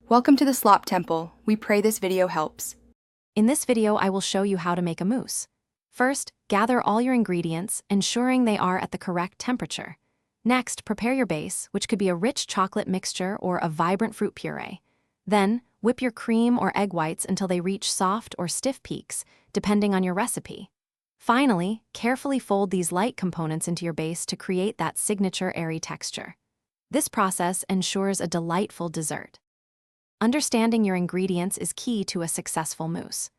Welcome to the Slop Temple. We pray this video helps. In this video, I will show you how to make a mousse. First, gather all your ingredients, ensuring they are at the correct temperature. Next, prepare your base, which could be a rich chocolate mixture or a vibrant fruit puree. Then, whip your cream or egg whites until they reach soft or stiff peaks, depending on your recipe. Finally, carefully fold these light components into your base to create that signature airy texture. This process ensures a delightful dessert. Understanding your ingredients is key to a successful mousse.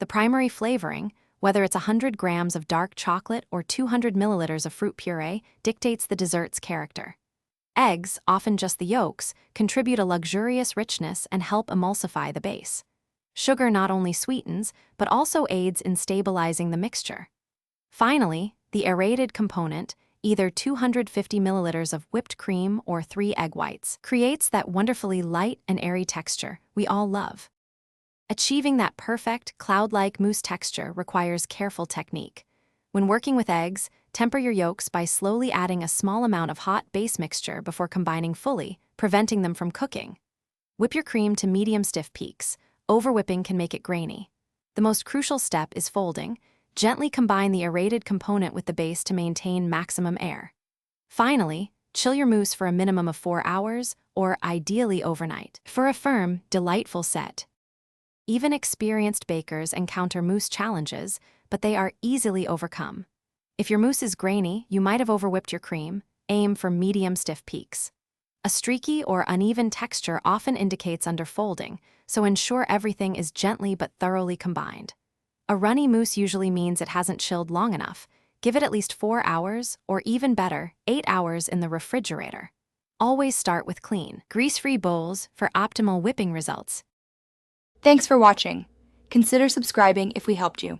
The primary flavoring, whether it's 100 grams of dark chocolate or 200 milliliters of fruit puree, dictates the dessert's character. Eggs, often just the yolks, contribute a luxurious richness and help emulsify the base. Sugar not only sweetens, but also aids in stabilizing the mixture. Finally, the aerated component, either 250 milliliters of whipped cream or 3 egg whites, creates that wonderfully light and airy texture we all love. Achieving that perfect, cloud-like mousse texture requires careful technique. When working with eggs, temper your yolks by slowly adding a small amount of hot base mixture before combining fully, preventing them from cooking. Whip your cream to medium stiff peaks. Over-whipping can make it grainy. The most crucial step is folding. Gently combine the aerated component with the base to maintain maximum air. Finally, chill your mousse for a minimum of 4 hours, or ideally overnight, for a firm, delightful set. Even experienced bakers encounter mousse challenges, but they are easily overcome. If your mousse is grainy, you might have overwhipped your cream. Aim for medium stiff peaks. A streaky or uneven texture often indicates underfolding, so ensure everything is gently but thoroughly combined. A runny mousse usually means it hasn't chilled long enough. Give it at least 4 hours, or even better, 8 hours in the refrigerator. Always start with clean, grease-free bowls for optimal whipping results. Thanks for watching. Consider subscribing if we helped you.